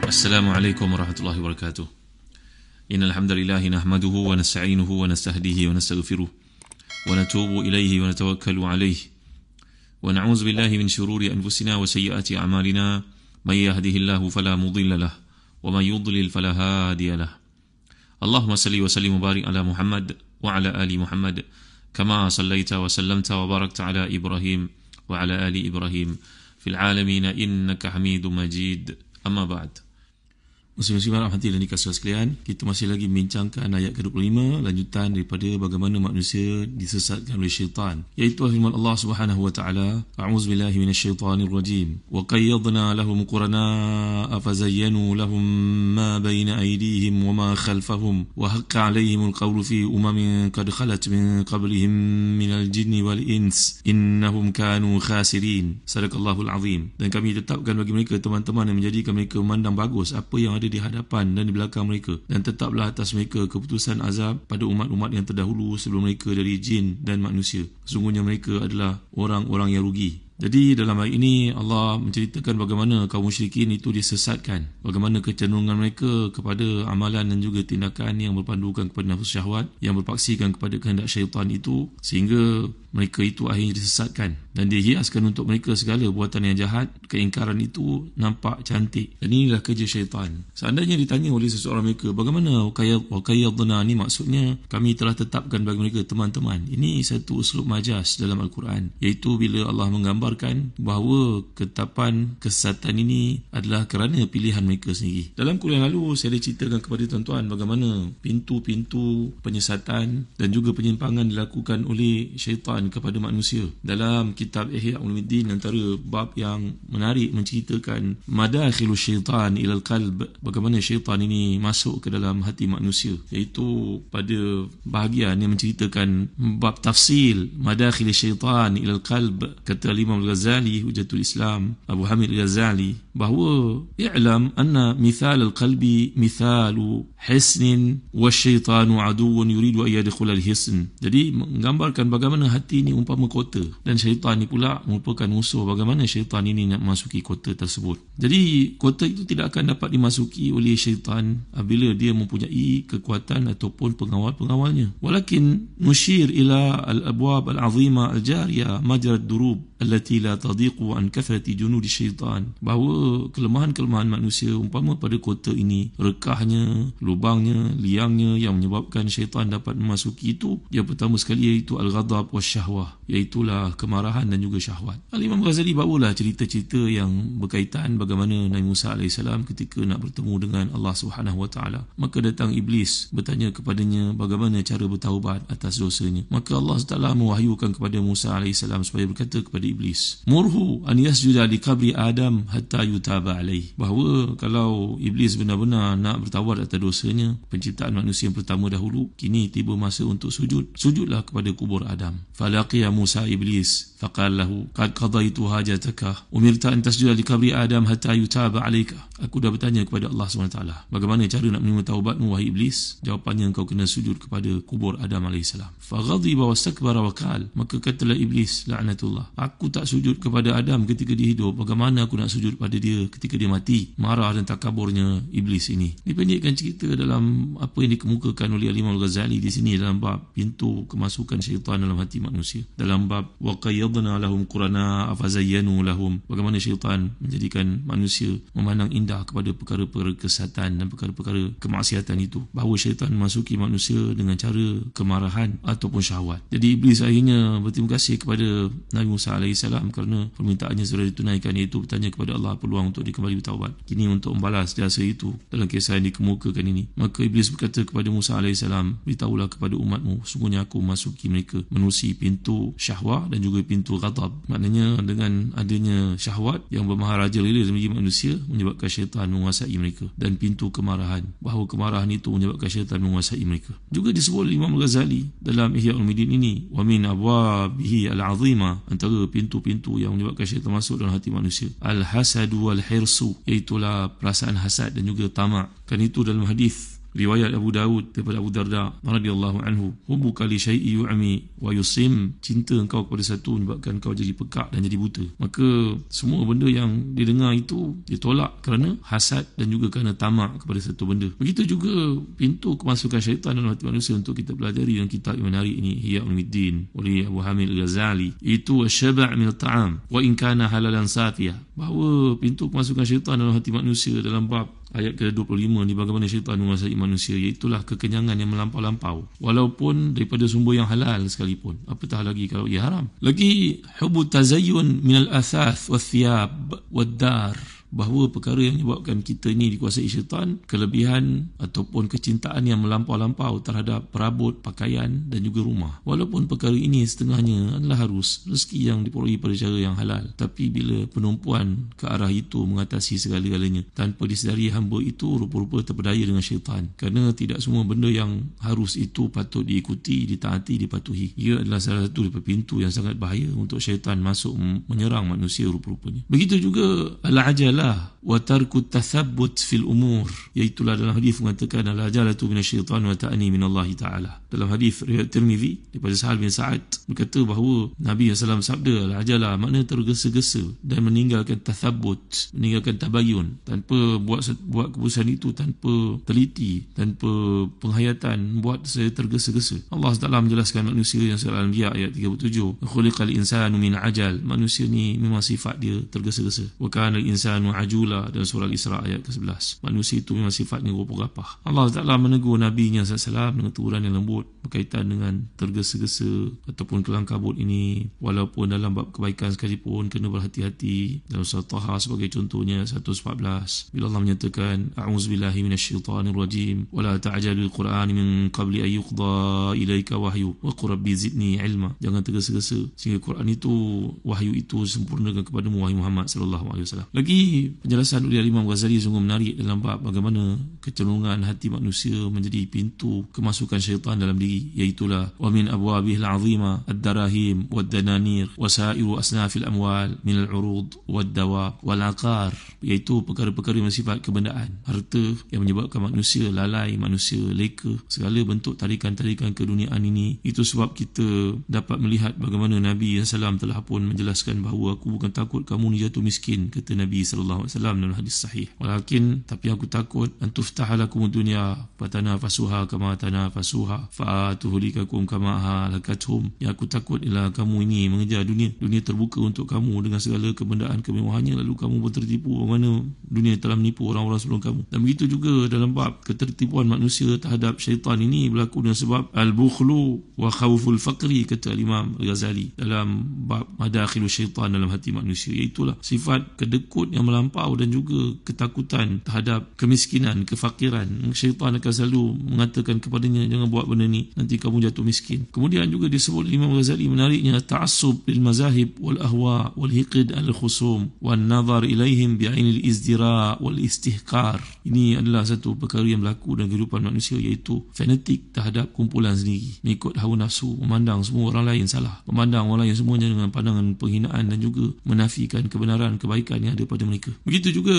السلام عليكم ورحمة الله وبركاته. إن الحمد لله نحمده ونستعينه ونستهديه ونستغفره ونتوب إليه ونتوكل عليه ونعوذ بالله من شرور أنفسنا وسيئات أعمالنا من يهده الله فلا مضل له ومن يضلل فلا هادي له. اللهم صل وسلم وبارك على محمد وعلى آل محمد كما صليت وسلمت وباركت على إبراهيم وعلى آل إبراهيم في العالمين إنك حميد مجيد. أما بعد. Muslim-muslimat rahmati dan dikasihi sekalian, kita masih lagi membincangkan ayat ke-25, lanjutan daripada bagaimana manusia disesatkan oleh syaitan, iaitu firman Allah Subhanahu wa taala, a'udzubillahi minasyaitonir rajim, wa qayyadna lahum qurana'a fazayyanu lahum ma bayna aydihim wa ma khalfahum wa haqqa 'alayhimul qawlu fi umamin qad khalat min qablihim minal jinni wal ins innahum kanu khasirin. Sadaqallahul azim. Dan kami tetapkan bagi mereka teman-teman yang menjadikan mereka memandang bagus apa yang ada di hadapan dan di belakang mereka, dan tetaplah atas mereka keputusan azab pada umat-umat yang terdahulu sebelum mereka dari jin dan manusia. Sesungguhnya mereka adalah orang-orang yang rugi. Jadi dalam ayat ini Allah menceritakan bagaimana kaum musyrikin itu disesatkan, bagaimana kecenderungan mereka kepada amalan dan juga tindakan yang berpandukan kepada nafsu syahwat, yang berpaksikan kepada kehendak syaitan itu, sehingga mereka itu akhirnya disesatkan dan dihiaskan untuk mereka segala buatan yang jahat. Keingkaran itu nampak cantik, dan inilah kerja syaitan. Seandainya ditanya oleh seseorang mereka, bagaimana waqayyadna, ni maksudnya kami telah tetapkan bagi mereka teman-teman. Ini satu uslub majas dalam Al-Quran, iaitu bila Allah menggambar bahawa ketetapan kesesatan ini adalah kerana pilihan mereka sendiri. Dalam kuliah lalu saya ada ceritakan kepada tuan-tuan bagaimana pintu-pintu penyesatan dan juga penyimpangan dilakukan oleh syaitan kepada manusia. Dalam kitab Ihya Ulumuddin, antara bab yang menarik menceritakan madakhilus syaitan ilal qalb, bagaimana syaitan ini masuk ke dalam hati manusia, iaitu pada bahagian yang menceritakan bab tafsil madakhilus syaitan ilal qalb. Kata Imam Al-Ghazali, Hujatul Islam, Abu Hamid Al-Ghazali, bahawa i'lam anna mithal al-qalbi mithalu hisnin wa syaitanu aduun yuridu an yadkhula al-hisn. Jadi menggambarkan bagaimana hati ini umpama kota, dan syaitan ini pula merupakan musuh, bagaimana syaitan ini nak masuki kota tersebut. Jadi kota itu tidak akan dapat dimasuki oleh syaitan apabila dia mempunyai kekuatan ataupun pengawal-pengawalnya. Walakin nushir ila al-abwab al-azima al-jariyah majrad durub allati la tadiqu an kathrati junudi syaitan, bahawa kelemahan-kelemahan manusia umpama pada kota ini, rekahnya, lubangnya, liangnya yang menyebabkan syaitan dapat memasuki itu, yang pertama sekali iaitu al-ghadab wasyahwah, iaitulah kemarahan dan juga syahwat. Al-Imam Ghazali bawalah cerita-cerita yang berkaitan bagaimana Nabi Musa AS ketika nak bertemu dengan Allah Subhanahu wa taala, maka datang iblis bertanya kepadanya bagaimana cara bertaubat atas dosanya. Maka Allah SWT mewahyukan kepada Musa AS supaya berkata kepada iblis, murhu an yasjuda li qabri Adam hatta yutaba alaih, bahawa kalau iblis benar-benar nak bertawad atas dosanya, penciptaan manusia yang pertama dahulu, kini tiba masa untuk sujud, sujudlah kepada kubur Adam. Falaqiya Musa iblis faqala lahu qad qadaitu hajataka umirta an tasjuda li qabri Adam hatta yutaba alaika. Aku dah bertanya kepada Allah SWT, bagaimana cara nak menerima taubatmu wahai iblis? Jawapannya, engkau kena sujud kepada kubur Adam AS. Faghadiba wastakbara wa qala, maka katalah iblis laknatullah, aku tak sujud kepada Adam ketika dia hidup, bagaimana aku nak sujud pada dia ketika dia mati? Marah dan takaburnya iblis ini. Dipendekkan cerita dalam apa yang dikemukakan oleh Imam Al-Ghazali di sini dalam bab pintu kemasukan syaitan dalam hati manusia. Dalam bab wa qayyadna lahum qurana fazayyanu lahum, bagaimana syaitan menjadikan manusia memandang indah kepada perkara-perkara kesesatan dan perkara-perkara kemaksiatan itu, bahawa syaitan memasuki manusia dengan cara kemarahan ataupun syahwat. Jadi iblis akhirnya berterima kasih kepada Nabi Musa AS kerana permintaannya sudah ditunaikan, iaitu bertanya kepada Allah peluang untuk dia kembali bertaubat. Kini untuk membalas jasa itu dalam kisah yang dikemukakan ini, maka iblis berkata kepada Musa AS, beritahulah kepada umatmu, sungguhnya aku memasuki mereka menerusi pintu syahwat dan juga pintu ghadab. Maknanya dengan adanya syahwat yang bermaharajalela dalam diri manusia menyebabkan syaitan menguasai mereka, dan pintu kemarahan, bahawa kemarahan itu menyebabkan syaitan menguasai mereka. Juga disebut Imam Al-Ghazali dalam Ihya Ulumuddin ini, wa min abwabihi al-azima, antara pintu-pintu yang menyebabkan syaitan masuk dalam hati manusia, al-hasadu wal-hirsu, iaitulah perasaan hasad dan juga tamak. Kan itu dalam hadis Riwayat Abu Daud daripada Abu Darda radhiyallahu anhu, hubbuka li syai'i yu'mi wa yusim, cinta engkau kepada satu menyebabkan kau jadi pekak dan jadi buta. Maka semua benda yang didengar itu ditolak kerana hasad dan juga kerana tamak kepada satu benda. Begitu juga pintu kemasukan syaitan dalam hati manusia untuk kita pelajari dalam kitab yang menarik ini, Ihya Ulumuddin oleh Abu Hamid Al-Ghazali, itu syaba' min at-ta'am wa in kana halalan safiyah, bahawa pintu kemasukan syaitan dalam hati manusia dalam bab ayat ke-25 ni, bagaimana syaitan menguasai manusia, iaitulah kekenyangan yang melampau-lampau walaupun daripada sumber yang halal sekalipun, apatah lagi kalau ia haram. Lagi hubbu tazayyun min al-athath wath-thiyab wad-dar, bahawa perkara yang menyebabkan kita ini dikuasai syaitan, kelebihan ataupun kecintaan yang melampau-lampau terhadap perabot, pakaian dan juga rumah. Walaupun perkara ini setengahnya adalah harus, rezeki yang diperolehi pada cara yang halal, tapi bila penumpuan ke arah itu mengatasi segala-galanya, tanpa disedari hamba itu rupa-rupa terpedaya dengan syaitan, kerana tidak semua benda yang harus itu patut diikuti, ditaati, dipatuhi. Ia adalah salah satu daripada pintu yang sangat bahaya untuk syaitan masuk menyerang manusia rupa-rupanya. Begitu juga al-ajal wa tarku tathabbut fil umur, iaitulah dalam hadis mengatakan al-ajalatu minasyaitan wa ta'ni minallahi ta'ala. Dalam hadis riwayat Tirmizi daripada Sahal bin Sa'ad berkata bahawa Nabi SAW sabda, al-ajalah makna tergesa-gesa dan meninggalkan tathabbut, meninggalkan tabayun, tanpa buat keputusan itu tanpa teliti, tanpa penghayatan, buat saya tergesa-gesa. Allah Taala menjelaskan manusia yang surah Al-Anbiya ayat 37, khuliqal insanu min ajal, manusia ni memang sifat dia tergesa-gesa. Wa kana al-insanu ajula, dalam surah Al-Isra ayat ke-11, manusia itu memang sifatnya gopah-gapah. Allah Ta'ala menegur Nabi-Nya SAW dengan teguran yang lembut berkaitan dengan tergesa-gesa ataupun kelang kabut ini, walaupun dalam bab kebaikan sekalipun kena berhati-hati. Dalam surah Taha sebagai contohnya 114, bila Allah menyatakan a'udzubillahi minasyaitanir rajim wa la ta'jalul qur'an min qabli an yuqda ilaika wahyu wa qur rabbi zidni ilma, jangan tergesa-gesa sehingga Quran itu, wahyu itu sempurnakan kepadamu wahai Muhammad sallallahu alaihi wasallam. Lagi penjelasan oleh Imam Ghazali sungguh menarik dalam bab bagaimana kecenderungan hati manusia menjadi pintu kemasukan syaitan dalam diri, iaitulah wa min abwabihil azima ad-darahim wad-dananir wa sa'iru asnafil amwal min al-urud wad-dawab wal-aqar, iaitu perkara-perkara yang bersifat kebendaan, harta yang menyebabkan manusia lalai, manusia leka, segala bentuk tarikan-tarikan keduniaan ini. Itu sebab kita dapat melihat bagaimana Nabi SAW telah pun menjelaskan bahawa aku bukan takut kamu ni jatuh miskin, kata Nabi SAW dalam hadis sahih, walakin tapi aku takut antuftah lakum dunya fatanafasuha kama tanafasuha fa'atuhlikakum kama halakathum, yang aku takut ialah kamu ini mengejar dunia terbuka untuk kamu dengan segala kebendaan kemewahannya, lalu kamu pun tertipu bagaimana dunia telah menipu orang-orang sebelum kamu. Dan begitu juga dalam bab ketertipuan manusia terhadap syaitan ini berlaku dengan sebab al-bukhlu wa khawful faqri, kata Imam Ghazali dalam bab madakhilu syaitan dalam hati manusia, iaitulah sifat kedekut yang melampau dan juga ketakutan terhadap kemiskinan, kefakiran. Syaitan akan selalu mengatakan kepadanya, jangan buat benda ni, nanti kamu jatuh miskin. Kemudian juga disebut Imam Ghazali menariknya, ta'assub lil mazahib wal ahwa wal hiqd al khusum wan nazar ilaihim bi'ainil izdira wal istihkar. Ini adalah satu perkara yang berlaku dalam kehidupan manusia, iaitu fanatik terhadap kumpulan sendiri, mengikut hawa nafsu, memandang semua orang lain salah, memandang orang lain semuanya dengan pandangan penghinaan dan juga menafikan kebenaran, kebaikan yang ada pada mereka. Begitu juga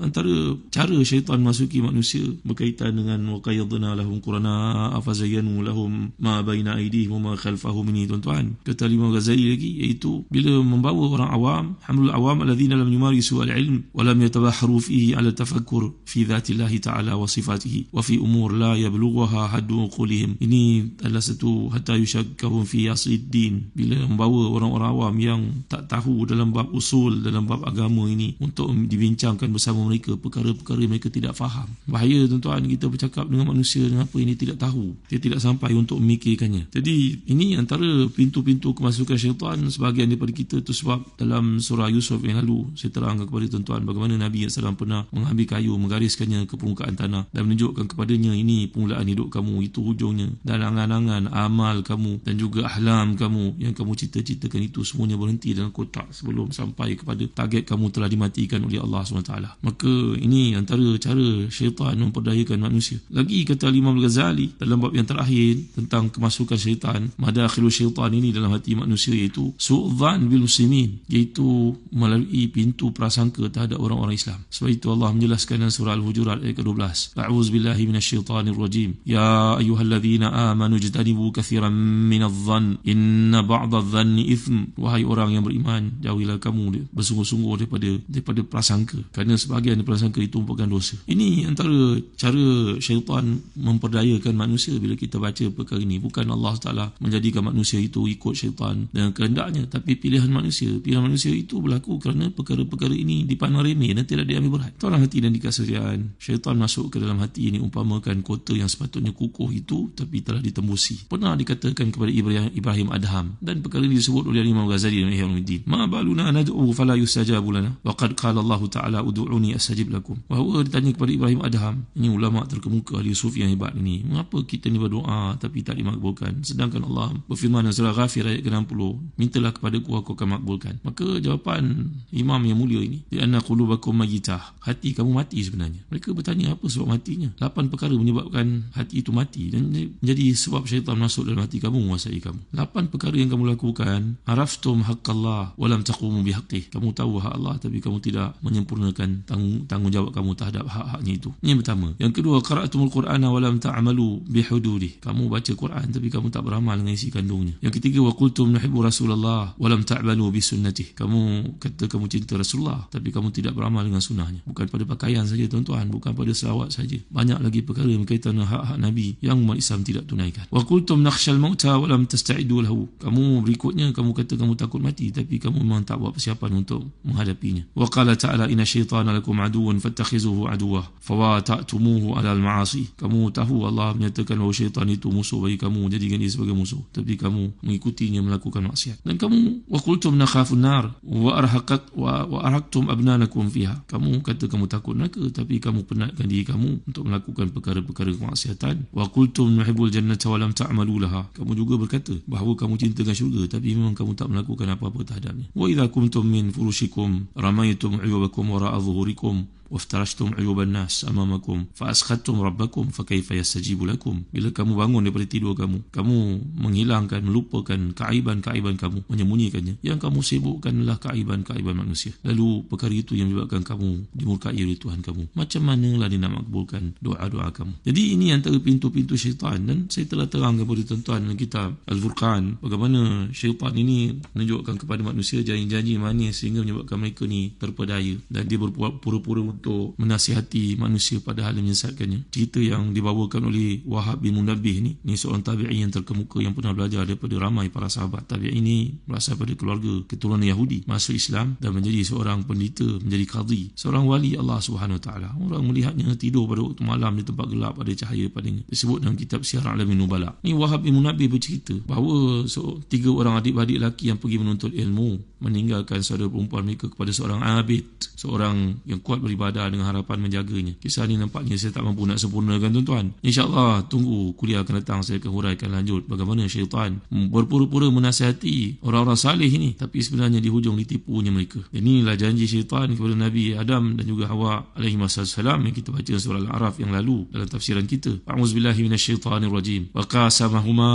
antara cara syaitan masuki manusia berkaitan dengan waqayyadna lahum qurana afazayyanu lahum ma baina aydihim wa ma khalfahum, ini tuan-tuan, kata Imam Ghazali lagi, iaitu bila membawa orang awam, hamlul awam alladhina lam yumarisu al-ilm wa lam yatabahharu fihi ala tafakkur fi dhatillahi ta'ala wa sifatihi wa fi umur la yablughaha haddu qulihim. Ini adalah satu hatta yushakkahum fi asliddin, bila membawa orang-orang awam yang tak tahu dalam bab usul, dalam bab agama ini untuk dibincangkan bersama mereka perkara-perkara yang mereka tidak faham. Bahaya tuan-tuan kita bercakap dengan manusia dengan apa ini tidak tahu, dia tidak sampai untuk memikirkannya. Jadi ini antara pintu-pintu kemasukan syaitan sebahagian daripada kita. Itu sebab dalam surah Yusuf yang lalu saya terangkan kepada tuan-tuan bagaimana Nabi SAW pernah mengambil kayu, menggariskannya ke permukaan tanah dan menunjukkan kepadanya, ini permulaan hidup kamu, itu hujungnya, dan angan-angan amal kamu dan juga ahlam kamu yang kamu cita-citakan itu semuanya berhenti dalam kotak sebelum sampai kepada target kamu telah dimatikan oleh Allah SWT. Maka ini antara cara syaitan memperdayakan manusia. Lagi kata Imam Ghazali dalam bab yang terakhir tentang kemasukan syaitan, madakhilu syaitan ini dalam hati manusia, iaitu su'dzan bil muslimin, iaitu melalui pintu prasangka terhadap orang-orang Islam. Sebab itu Allah menjelaskan dalam surah Al-Hujurat ayat ke-12, a'udzubillahi minasyaitanir rajim, ya ayyuhalladzina amanu ijtanibu katsiran minadh-dhann inna ba'dadh-dhanni itsm. Wahai orang yang beriman, jauhilah kamu bersungguh-sungguh daripada prasangka, kerana sebahagian prasangka itu merupakan dosa. Ini antara cara syaitan memperdayakan manusia. Bila kita baca perkara ini, bukan Allah Ta'ala menjadikan manusia itu ikut syaitan dengan kehendaknya, tapi pilihan manusia. Pilihan manusia itu berlaku kerana perkara-perkara ini dipandang remeh dan tidak diambil berat. Tuan hati dan dikasihkan, syaitan masuk ke dalam hati ini umpamakan kota yang sepatutnya kukuh itu, tapi telah ditembusi. Pernah dikatakan kepada Ibrahim Adham, dan perkara ini disebut oleh Imam Ghazali dan Ihya Ulumuddin, ma baluna nad'u fala yustajabu lana wa qad qala Allah Ta'ala ud'uni astajib lakum. Bahawa ditanya kepada Ibrahim Adham, ini ulama terkemuka ahli sufi yang hebat ini, mengapa kita ni berdoa tapi tak dimakbulkan, sedangkan Allah berfirman dalam surah Ghafir ayat ke-60, mintalah kepadaku aku akan makbulkan. Maka jawapan imam yang mulia ini, di anna qulubakum mayyitah, hati kamu mati sebenarnya. Mereka bertanya apa sebab matinya. 8 perkara menyebabkan hati itu mati dan menjadi sebab syaitan masuk dalam hati kamu, menguasai kamu. 8 perkara yang kamu lakukan, araftum haqqallah wa lam taqumu bihaqqih, kamu tahu hak Allah tapi kamu tidak menyempurnakan tanggungjawab kamu terhadap hak-haknya itu. Ini yang pertama. Yang kedua, qara'tumul qur'ana wa lam ta'malu bihududih, kamu baca Quran tapi kamu tak beramal dengan isi kandungnya. Yang ketiga, wa qultum nuhibbu Rasulullah wa lam ta'malu bi sunnatih, kamu kata kamu cinta Rasulullah tapi kamu tidak beramal dengan sunnahnya. Bukan pada pakaian saja tuan-tuan, bukan pada selawat saja, banyak lagi perkara yang berkaitan dengan hak-hak Nabi yang umat Islam tidak tunaikan. Wa qultum nakhshal mauta wa lam tasta'idu lahu, kamu berikutnya kamu kata kamu takut mati tapi kamu memang tak buat persiapan untuk menghadapinya. Wa qala ta'ala inna syaitana lakum aduwwan fattakhizuhu aduwwa fa ta'tumuhu 'alal ma'asi, kamu tahu Allah menyatakan bahawa syaitan itu musuh bagi kamu, jadikan dia sebagai musuh, tapi kamu mengikutinya melakukan maksiat. Dan kamu wa qultum nakhafun nar wa arhaqtum abnanakum fiha, kamu kata kamu takut neraka tapi kamu penatkan diri kamu untuk melakukan perkara-perkara kemaksiatan. Wa qultum nuhibbul jannata wa lam ta'malu laha, kamu juga berkata bahawa kamu cintakan syurga tapi memang kamu tak melakukan apa-apa terhadapnya. Wa idza kuntum min furushikum ramaytum 'uyubakum wara'a dhuhurikum waftarashtum 'uyuban nas amamakum fa askhadtum rabbakum fa kaifa yastajibu lakum, bila kamu bangun daripada tidur kamu menghilangkan, melupakan keaiban-keaiban kamu, menyembunyikannya. Yang kamu sibukkanlah keaiban-keaiban manusia, lalu perkara itu yang menyebabkan kamu dimurkai oleh Tuhan kamu. Macam manalah dia nak makbulkan doa-doa kamu? Jadi ini antara pintu-pintu syaitan, dan saya telah terang kepada tuan-tuan dalam kitab Al-Furqan bagaimana syaitan ini menunjukkan kepada manusia janji-janji manis sehingga menyebabkan mereka ni terpedaya, dan dia berpura-pura untuk menasihati manusia padahal dia menyesatkannya. Cerita yang dibawakan oleh Wahab bin Munabbih ni seorang tabi'i yang terkemuka yang pernah belajar daripada ramai para sahabat. Tabi'i ini berasal pada keluarga keturunan Yahudi, masuk Islam dan menjadi seorang pendeta, menjadi qadhi, seorang wali Allah Subhanahu Wa Taala. Orang melihatnya tidur pada waktu malam di tempat gelap, ada cahaya padanya. Disebut dalam kitab Syiar Alamin Nubala. Ni Wahab bin Munabbih bercerita bahawa 3 orang adik-beradik lelaki yang pergi menuntut ilmu meninggalkan saudara perempuan mereka kepada seorang abid, seorang yang kuat beribadah dengan harapan menjaganya. Kisah ni nampaknya saya tak mampu nak sempurnakan tuan-tuan. InsyaAllah tunggu kuliah akan datang saya akan huraikan lanjut bagaimana syaitan berpura-pura menasihati orang-orang salih ini tapi sebenarnya di hujung ditipunya mereka. Dan inilah janji syaitan kepada Nabi Adam dan juga Hawa alaihi wassalam yang kita baca surah Al-A'raf yang lalu dalam tafsiran kita. A'udzubillahi minasyaitanirrajim. Wa qasamahuma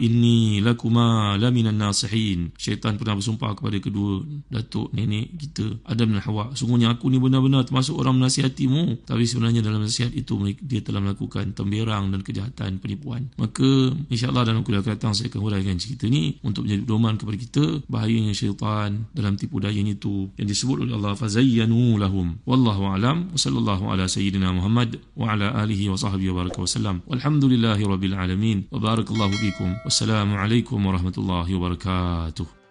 inni lakuma laminan nasihin. Syaitan pernah bersumpah kepada kedua datuk nenek kita Adam dan Hawa, sungguhnya aku ni benar-benar termasuk orang menasihatimu, tapi sebenarnya dalam nasihat itu dia telah melakukan temberang dan kejahatan, penipuan. Maka insyaAllah dalam kuliah akan datang saya akan huraikan cerita ni untuk menjadi pedoman kepada kita bahayanya syaitan dalam tipu dayanya itu yang disebut oleh Allah, fazayyanu lahum. Wallahu a'lam. Wa sallallahu ala sayyidina Muhammad wa ala alihi wa sahbihi wa baraka wa sallam. Walhamdulillahi rabbil alamin. Wa barakallahu fikum. Wassalamu alaikum warahmatullahi wabarakatuh.